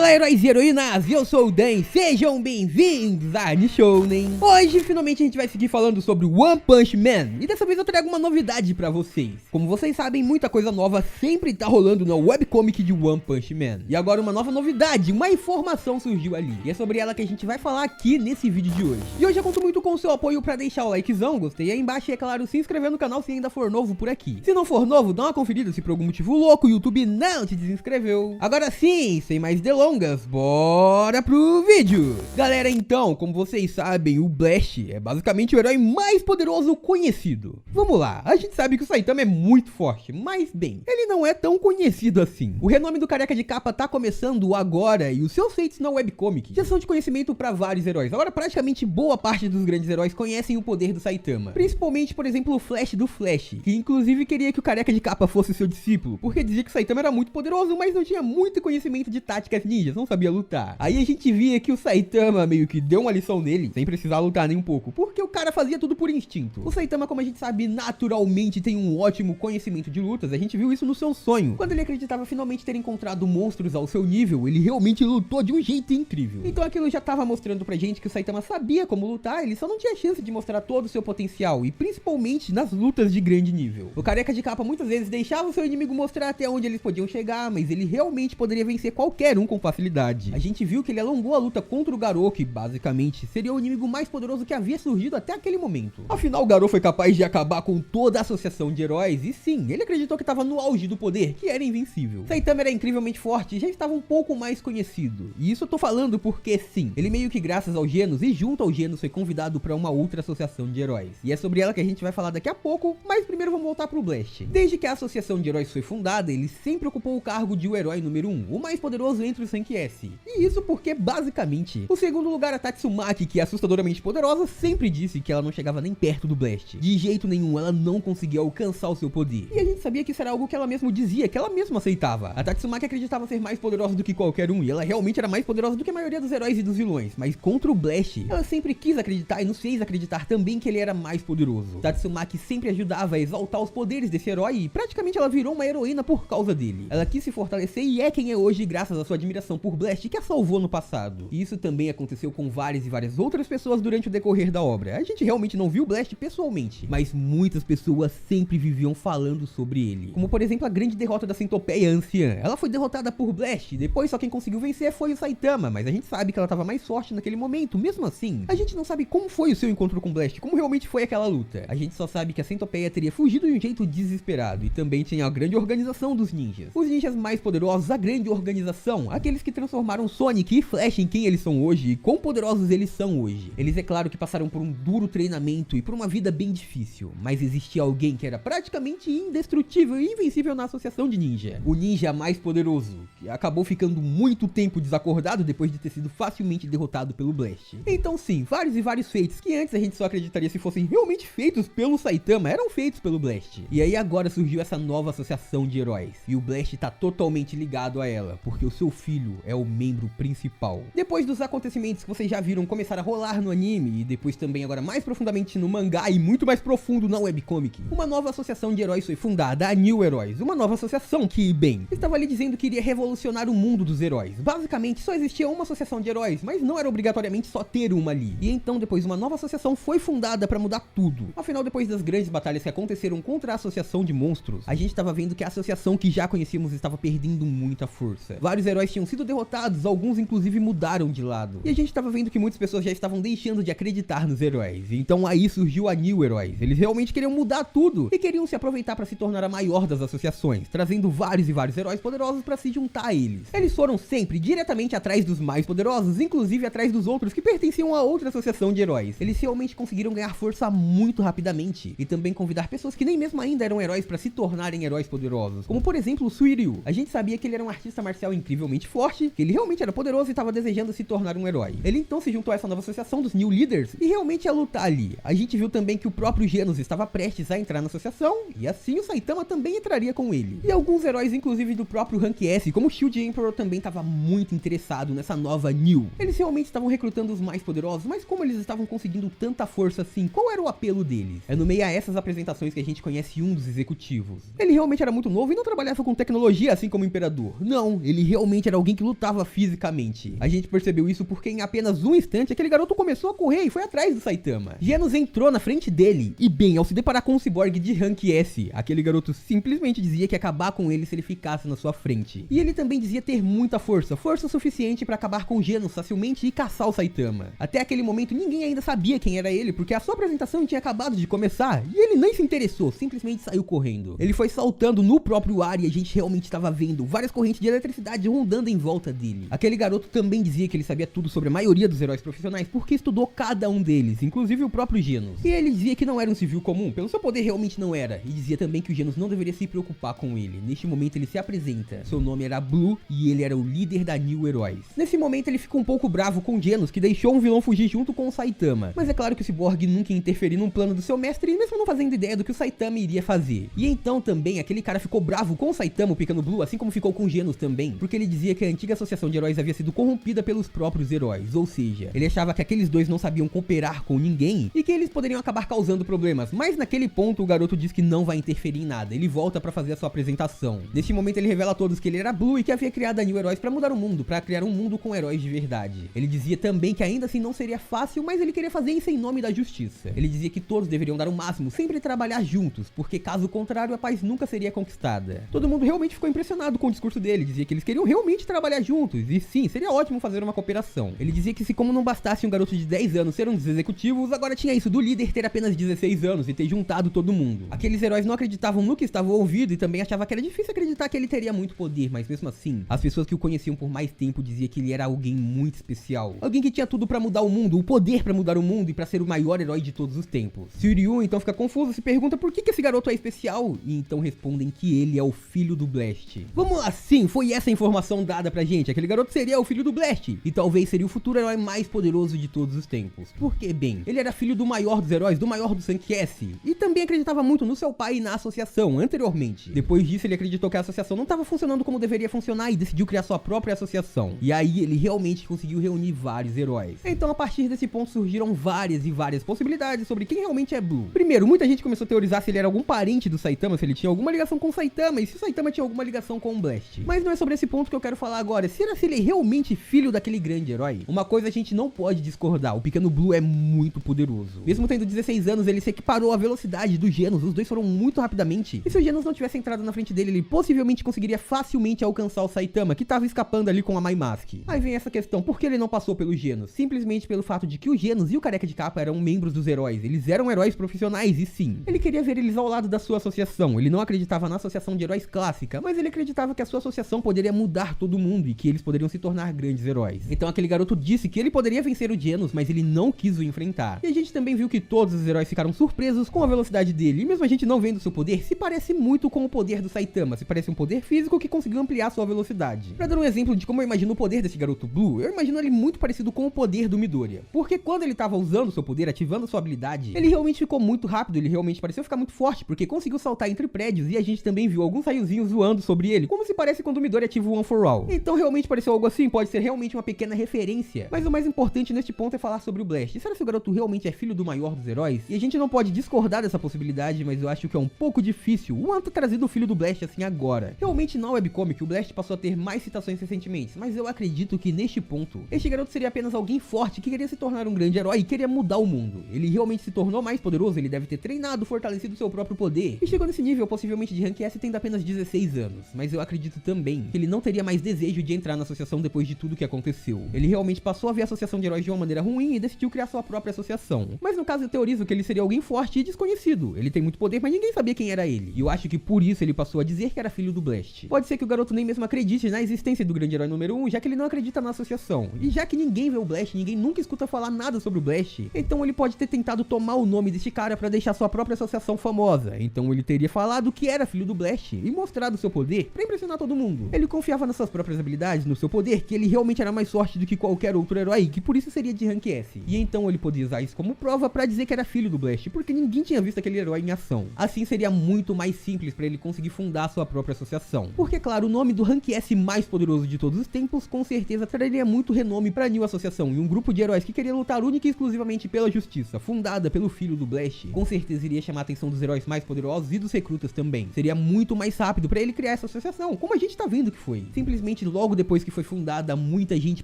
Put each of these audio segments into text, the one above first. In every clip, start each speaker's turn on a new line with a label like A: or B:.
A: Fala, heróis e heroínas, eu sou o Dan, sejam bem-vindos a Nishounen. Hoje, finalmente, a gente vai seguir falando sobre One Punch Man, e dessa vez eu trago uma novidade pra vocês. Como vocês sabem, muita coisa nova sempre tá rolando na webcomic de One Punch Man. E agora uma nova novidade, uma informação surgiu ali, e é sobre ela que a gente vai falar aqui nesse vídeo de hoje. E hoje eu conto muito com o seu apoio pra deixar o likezão, gostei aí embaixo e, é claro, se inscrever no canal se ainda for novo por aqui. Se não for novo, dá uma conferida se por algum motivo louco o YouTube não te desinscreveu. Agora sim, sem mais delongas, bora pro vídeo! Galera, então, como vocês sabem, o Blast é basicamente o herói mais poderoso conhecido. Vamos lá, a gente sabe que o Saitama é muito forte, mas bem, ele não é tão conhecido assim. O renome do careca de capa tá começando agora e os seus feitos na webcomic já são de conhecimento pra vários heróis. Agora praticamente boa parte dos grandes heróis conhecem o poder do Saitama. Principalmente, por exemplo, o Flash do Flash, que inclusive queria que o careca de capa fosse seu discípulo, porque dizia que o Saitama era muito poderoso, mas não tinha muito conhecimento de táticas ninjas, não sabia lutar. Aí a gente via que o Saitama meio que deu uma lição nele, sem precisar lutar nem um pouco, porque o cara fazia tudo por instinto. O Saitama, como a gente sabe, naturalmente tem um ótimo conhecimento de lutas. A gente viu isso no seu sonho. Quando ele acreditava finalmente ter encontrado monstros ao seu nível, ele realmente lutou de um jeito incrível. Então aquilo já tava mostrando pra gente que o Saitama sabia como lutar, ele só não tinha chance de mostrar todo o seu potencial, e principalmente nas lutas de grande nível. O careca de capa muitas vezes deixava o seu inimigo mostrar até onde eles podiam chegar, mas ele realmente poderia vencer qualquer um com facilidade. A gente viu que ele alongou a luta contra o Garou, que basicamente seria o inimigo mais poderoso que havia surgido até aquele momento. Afinal, o Garou foi capaz de acabar com toda a associação de heróis, e sim, ele acreditou que estava no auge do poder, que era invencível. Saitama era incrivelmente forte e já estava um pouco mais conhecido. E isso eu tô falando porque sim, ele meio que graças ao Genos e junto ao Genos foi convidado para uma outra associação de heróis. E é sobre ela que a gente vai falar daqui a pouco, mas primeiro vamos voltar pro Blast. Desde que a associação de heróis foi fundada, ele sempre ocupou o cargo de o herói número 1, o mais poderoso entre os Rank S. E isso porque, basicamente, o segundo lugar, a Tatsumaki, que é assustadoramente poderosa, sempre disse que ela não chegava nem perto do Blast. De jeito nenhum, ela não conseguia alcançar o seu poder. E a gente sabia que isso era algo que ela mesma dizia, que ela mesma aceitava. A Tatsumaki acreditava ser mais poderosa do que qualquer um, e ela realmente era mais poderosa do que a maioria dos heróis e dos vilões. Mas contra o Blast, ela sempre quis acreditar e nos fez acreditar também que ele era mais poderoso. Tatsumaki sempre ajudava a exaltar os poderes desse herói e praticamente ela virou uma heroína por causa dele. Ela quis se fortalecer e é quem é hoje graças à sua admiração por Blast, que a salvou no passado. E isso também aconteceu com várias e várias outras pessoas durante o decorrer da obra. A gente realmente não viu o Blast pessoalmente, mas muitas pessoas sempre viviam falando sobre ele. Como por exemplo a grande derrota da Centopeia Anciã. Ela foi derrotada por Blast, depois só quem conseguiu vencer foi o Saitama, mas a gente sabe que ela estava mais forte naquele momento. Mesmo assim, a gente não sabe como foi o seu encontro com Blast, como realmente foi aquela luta. A gente só sabe que a Centopeia teria fugido de um jeito desesperado, e também tinha a grande organização dos ninjas. Os ninjas mais poderosos, a grande organização, aqueles que transformaram Sonic e Flash em quem eles são hoje e quão poderosos eles são hoje. Eles, é claro, que passaram por um duro treinamento e por uma vida bem difícil, mas existia alguém que era praticamente indestrutível e invencível na associação de ninja. O ninja mais poderoso, que acabou ficando muito tempo desacordado depois de ter sido facilmente derrotado pelo Blast. Então sim, vários e vários feitos que antes a gente só acreditaria se fossem realmente feitos pelo Saitama, eram feitos pelo Blast. E aí agora surgiu essa nova associação de heróis, e o Blast tá totalmente ligado a ela, porque o seu filho é o membro principal. Depois dos acontecimentos que vocês já viram começar a rolar no anime, e depois também agora mais profundamente no mangá e muito mais profundo na webcomic, uma nova associação de heróis foi fundada, a New Heróis, uma nova associação que, bem, estava ali dizendo que iria revolucionar o mundo dos heróis. Basicamente só existia uma associação de heróis, mas não era obrigatoriamente só ter uma ali. E então depois uma nova associação foi fundada para mudar tudo. Afinal, depois das grandes batalhas que aconteceram contra a associação de monstros, a gente estava vendo que a associação que já conhecíamos estava perdendo muita força. Vários heróis tinham sido derrotados, alguns inclusive mudaram de lado. E a gente estava vendo que muitas pessoas já estavam deixando de acreditar nos heróis. E então aí surgiu a New Heróis. Eles realmente queriam mudar tudo e queriam se aproveitar para se tornar a maior das associações, trazendo vários e vários heróis poderosos para se juntar a eles. Eles foram sempre diretamente atrás dos mais poderosos, inclusive atrás dos outros que pertenciam a outra associação de heróis. Eles realmente conseguiram ganhar força muito rapidamente e também convidar pessoas que nem mesmo ainda eram heróis para se tornarem heróis poderosos, como por exemplo o Suiryu. A gente sabia que ele era um artista marcial incrivelmente forte, que ele realmente era poderoso e estava desejando se tornar um herói. Ele então se juntou a essa nova associação dos New Leaders e realmente ia lutar ali. A gente viu também que o próprio Genos estava prestes a entrar na associação e assim o Saitama também entraria com ele. E alguns heróis inclusive do próprio Rank S, como o Shield Emperor, também estava muito interessado nessa nova New. Eles realmente estavam recrutando os mais poderosos, mas como eles estavam conseguindo tanta força assim, qual era o apelo deles? É no meio a essas apresentações que a gente conhece um dos executivos. Ele realmente era muito novo e não trabalhava com tecnologia assim como o Imperador. Não, ele realmente era alguém alguém que lutava fisicamente. A gente percebeu isso porque em apenas um instante aquele garoto começou a correr e foi atrás do Saitama. Genos entrou na frente dele e bem, ao se deparar com um ciborgue de rank S, aquele garoto simplesmente dizia que ia acabar com ele se ele ficasse na sua frente. E ele também dizia ter muita força suficiente para acabar com Genos facilmente e caçar o Saitama. Até aquele momento ninguém ainda sabia quem era ele, porque a sua apresentação tinha acabado de começar e ele nem se interessou, simplesmente saiu correndo. Ele foi saltando no próprio ar e a gente realmente estava vendo várias correntes de eletricidade rondando em volta dele. Aquele garoto também dizia que ele sabia tudo sobre a maioria dos heróis profissionais porque estudou cada um deles, inclusive o próprio Genos. E ele dizia que não era um civil comum, pelo seu poder realmente não era, e dizia também que o Genos não deveria se preocupar com ele. Neste momento ele se apresenta, seu nome era Blue e ele era o líder da New Heróis. Nesse momento ele ficou um pouco bravo com Genos, que deixou um vilão fugir junto com o Saitama, mas é claro que o Cyborg nunca ia interferir num plano do seu mestre, mesmo não fazendo ideia do que o Saitama iria fazer. E então também aquele cara ficou bravo com o Saitama, o Pequeno Blue, assim como ficou com Genos também, porque ele dizia que a antiga associação de heróis havia sido corrompida pelos próprios heróis, ou seja, ele achava que aqueles dois não sabiam cooperar com ninguém e que eles poderiam acabar causando problemas, mas naquele ponto o garoto diz que não vai interferir em nada, ele volta pra fazer a sua apresentação. Neste momento ele revela a todos que ele era Blue e que havia criado a New Heróis pra mudar o mundo, pra criar um mundo com heróis de verdade. Ele dizia também que ainda assim não seria fácil, mas ele queria fazer isso em nome da justiça. Ele dizia que todos deveriam dar o máximo, sempre trabalhar juntos, porque caso contrário a paz nunca seria conquistada. Todo mundo realmente ficou impressionado com o discurso dele, dizia que eles queriam realmente trabalhar juntos, e sim, seria ótimo fazer uma cooperação. Ele dizia que se como não bastasse um garoto de 10 anos ser um dos executivos, agora tinha isso do líder ter apenas 16 anos e ter juntado todo mundo. Aqueles heróis não acreditavam no que estava ouvido e também achavam que era difícil acreditar que ele teria muito poder, mas mesmo assim, as pessoas que o conheciam por mais tempo diziam que ele era alguém muito especial. Alguém que tinha tudo pra mudar o mundo, o poder pra mudar o mundo e pra ser o maior herói de todos os tempos. Shiryu então fica confuso, se pergunta por que esse garoto é especial, e então respondem que ele é o filho do Blast. Vamos lá, sim, foi essa a informação dada pra gente, aquele garoto seria o filho do Blast, e talvez seria o futuro herói mais poderoso de todos os tempos. Porque, bem, ele era filho do maior dos heróis, do maior do Rank S, e também acreditava muito no seu pai e na associação, anteriormente. Depois disso, ele acreditou que a associação não estava funcionando como deveria funcionar e decidiu criar sua própria associação. E aí, ele realmente conseguiu reunir vários heróis. Então, a partir desse ponto, surgiram várias e várias possibilidades sobre quem realmente é Blue. Primeiro, muita gente começou a teorizar se ele era algum parente do Saitama, se ele tinha alguma ligação com o Saitama, e se o Saitama tinha alguma ligação com o Blast. Mas não é sobre esse ponto que eu quero falar agora. Será se ele é realmente filho daquele grande herói? Uma coisa a gente não pode discordar, o Pequeno Blue é muito poderoso. Mesmo tendo 16 anos, ele se equiparou à velocidade do Genos, os dois foram muito rapidamente. E se o Genos não tivesse entrado na frente dele, ele possivelmente conseguiria facilmente alcançar o Saitama, que estava escapando ali com a Mai Mask. Aí vem essa questão, por que ele não passou pelo Genos? Simplesmente pelo fato de que o Genos e o Careca de Capa eram membros dos heróis, eles eram heróis profissionais e sim, ele queria ver eles ao lado da sua associação. Ele não acreditava na associação de heróis clássica, mas ele acreditava que a sua associação poderia mudar todo mundo e que eles poderiam se tornar grandes heróis. Então aquele garoto disse que ele poderia vencer o Genos, mas ele não quis o enfrentar. E a gente também viu que todos os heróis ficaram surpresos com a velocidade dele, e mesmo a gente não vendo seu poder, se parece muito com o poder do Saitama, se parece um poder físico que conseguiu ampliar sua velocidade. Pra dar um exemplo de como eu imagino o poder desse garoto Blue, eu imagino ele muito parecido com o poder do Midoriya, porque quando ele tava usando seu poder, ativando sua habilidade, ele realmente ficou muito rápido, ele realmente pareceu ficar muito forte, porque conseguiu saltar entre prédios, e a gente também viu alguns raiozinhos voando sobre ele, como se parece quando o Midoriya ativa o One for All. Então realmente pareceu algo assim, pode ser realmente uma pequena referência, mas o mais importante neste ponto é falar sobre o Blast. Será que o garoto realmente é filho do maior dos heróis? E a gente não pode discordar dessa possibilidade, mas eu acho que é um pouco difícil o One ter trazido o filho do Blast assim agora. Realmente na webcomic o Blast passou a ter mais citações recentemente, mas eu acredito que neste ponto, este garoto seria apenas alguém forte que queria se tornar um grande herói e queria mudar o mundo. Ele realmente se tornou mais poderoso, ele deve ter treinado, fortalecido seu próprio poder, e chegou nesse nível possivelmente de Rank S tendo apenas 16 anos, mas eu acredito também que ele não teria mais desejo de entrar na associação depois de tudo que aconteceu. Ele realmente passou a ver a associação de heróis de uma maneira ruim e decidiu criar sua própria associação. Mas no caso eu teorizo que ele seria alguém forte e desconhecido. Ele tem muito poder, mas ninguém sabia quem era ele. E eu acho que por isso ele passou a dizer que era filho do Blast. Pode ser que o garoto nem mesmo acredite na existência do grande herói número 1, já que ele não acredita na associação. E já que ninguém vê o Blast, ninguém nunca escuta falar nada sobre o Blast, então ele pode ter tentado tomar o nome deste cara pra deixar sua própria associação famosa. Então ele teria falado que era filho do Blast e mostrado seu poder pra impressionar todo mundo. Ele confiava nas suas próprias habilidades, no seu poder, que ele realmente era mais forte do que qualquer outro herói, que por isso seria de Rank S. E então ele podia usar isso como prova pra dizer que era filho do Blast, porque ninguém tinha visto aquele herói em ação. Assim seria muito mais simples pra ele conseguir fundar sua própria associação. Porque claro, o nome do Rank S mais poderoso de todos os tempos com certeza traria muito renome pra New Associação, e um grupo de heróis que queria lutar única e exclusivamente pela justiça, fundada pelo filho do Blast, com certeza iria chamar a atenção dos heróis mais poderosos e dos recrutas também. Seria muito mais rápido pra ele criar essa associação, como a gente tá vendo que foi. Simplesmente infelizmente, logo depois que foi fundada, muita gente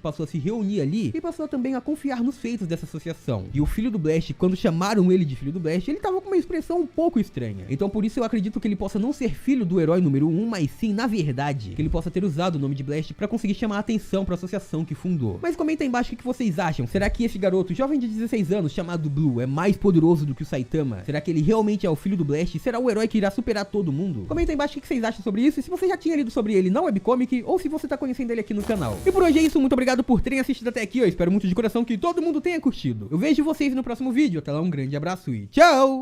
A: passou a se reunir ali e passou também a confiar nos feitos dessa associação. E o filho do Blast, quando chamaram ele de filho do Blast, ele tava com uma expressão um pouco estranha. Então por isso eu acredito que ele possa não ser filho do herói número 1, mas sim, na verdade, que ele possa ter usado o nome de Blast pra conseguir chamar a atenção pra associação que fundou. Mas comenta aí embaixo o que vocês acham. Será que esse garoto, jovem de 16 anos, chamado Blue, é mais poderoso do que o Saitama? Será que ele realmente é o filho do Blast? Será o herói que irá superar todo mundo? Comenta aí embaixo o que vocês acham sobre isso e se você já tinha lido sobre ele na webcomic ou se você tá conhecendo ele aqui no canal. E por hoje é isso, muito obrigado por terem assistido até aqui, eu espero muito de coração que todo mundo tenha curtido. Eu vejo vocês no próximo vídeo, até lá um grande abraço e tchau!